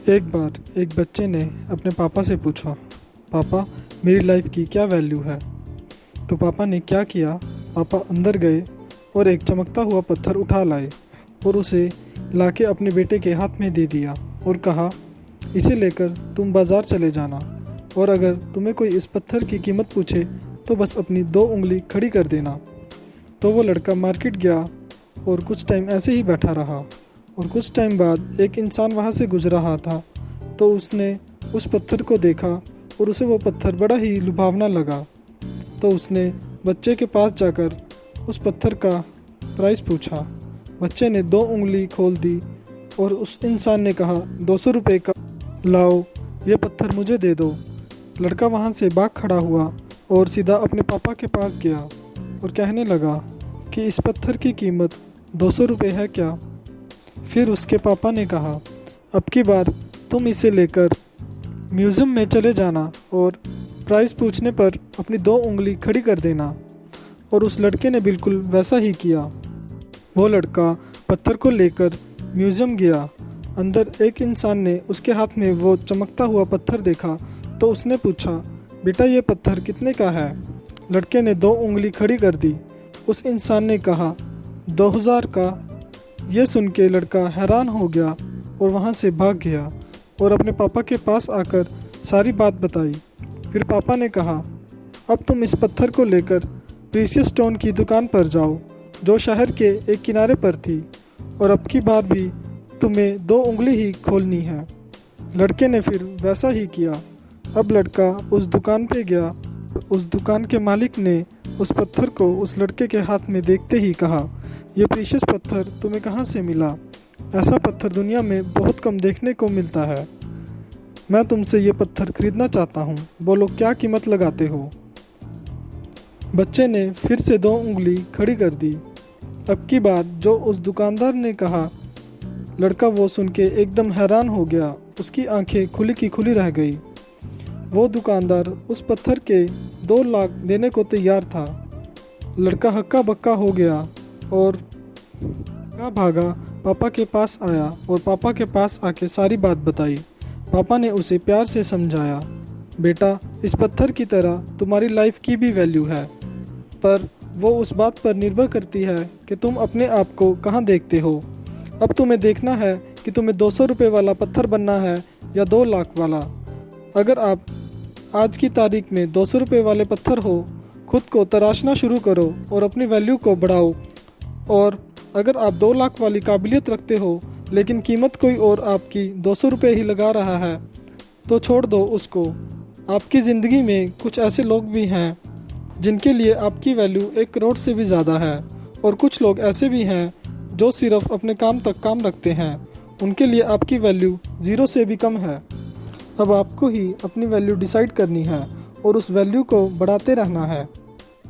एक बार एक बच्चे ने अपने पापा से पूछा, पापा मेरी लाइफ की क्या वैल्यू है। तो पापा ने क्या किया, पापा अंदर गए और एक चमकता हुआ पत्थर उठा लाए और उसे लाके अपने बेटे के हाथ में दे दिया और कहा, इसे लेकर तुम बाज़ार चले जाना और अगर तुम्हें कोई इस पत्थर की कीमत पूछे तो बस अपनी 2 उंगली खड़ी कर देना। तो वो लड़का मार्केट गया और कुछ टाइम ऐसे ही बैठा रहा और कुछ टाइम बाद एक इंसान वहाँ से गुजर रहा था। तो उसने उस पत्थर को देखा और उसे वो पत्थर बड़ा ही लुभावना लगा। तो उसने बच्चे के पास जाकर उस पत्थर का प्राइस पूछा। बच्चे ने 2 उंगली खोल दी और उस इंसान ने कहा, 200 रुपये का लाओ, ये पत्थर मुझे दे दो। लड़का वहाँ से भाग खड़ा हुआ और सीधा अपने पापा के पास गया और कहने लगा कि इस पत्थर की कीमत 200 रुपये है क्या। फिर उसके पापा ने कहा, अब की बार तुम इसे लेकर म्यूज़ियम में चले जाना और प्राइस पूछने पर अपनी 2 उंगली खड़ी कर देना। और उस लड़के ने बिल्कुल वैसा ही किया। वो लड़का पत्थर को लेकर म्यूज़ियम गया। अंदर एक इंसान ने उसके हाथ में वो चमकता हुआ पत्थर देखा तो उसने पूछा, बेटा ये पत्थर कितने का है। लड़के ने 2 उंगली खड़ी कर दी। उस इंसान ने कहा, 2000 का। यह सुन के लड़का हैरान हो गया और वहाँ से भाग गया और अपने पापा के पास आकर सारी बात बताई। फिर पापा ने कहा, अब तुम इस पत्थर को लेकर प्रीशियस स्टोन की दुकान पर जाओ जो शहर के एक किनारे पर थी और अब की बार भी तुम्हें 2 उंगली ही खोलनी है। लड़के ने फिर वैसा ही किया। अब लड़का उस दुकान पे गया। उस दुकान के मालिक ने उस पत्थर को उस लड़के के हाथ में देखते ही कहा, ये प्रीशियस पत्थर तुम्हें कहाँ से मिला। ऐसा पत्थर दुनिया में बहुत कम देखने को मिलता है। मैं तुमसे ये पत्थर खरीदना चाहता हूँ, बोलो क्या कीमत लगाते हो। बच्चे ने फिर से 2 उंगली खड़ी कर दी। अब की बार जो उस दुकानदार ने कहा, लड़का वो सुन के एकदम हैरान हो गया। उसकी आंखें खुली की खुली रह गई। वो दुकानदार उस पत्थर के 2 लाख देने को तैयार था। लड़का हक्का बक्का हो गया और भागा पापा के पास आया और पापा के पास आके सारी बात बताई। पापा ने उसे प्यार से समझाया, बेटा इस पत्थर की तरह तुम्हारी लाइफ की भी वैल्यू है, पर वो उस बात पर निर्भर करती है कि तुम अपने आप को कहाँ देखते हो। अब तुम्हें देखना है कि तुम्हें 200 रुपये वाला पत्थर बनना है या 2 लाख वाला। अगर आप आज की तारीख में 200 रुपये वाले पत्थर हो, खुद को तराशना शुरू करो और अपनी वैल्यू को बढ़ाओ। और अगर आप 2 लाख वाली काबिलियत रखते हो लेकिन कीमत कोई और आपकी 200 रुपये ही लगा रहा है तो छोड़ दो उसको। आपकी ज़िंदगी में कुछ ऐसे लोग भी हैं जिनके लिए आपकी वैल्यू 1 करोड़ से भी ज़्यादा है और कुछ लोग ऐसे भी हैं जो सिर्फ अपने काम तक काम रखते हैं। उनके लिए आपकी वैल्यू 0 से भी कम है। अब आपको ही अपनी वैल्यू डिसाइड करनी है और उस वैल्यू को बढ़ाते रहना है।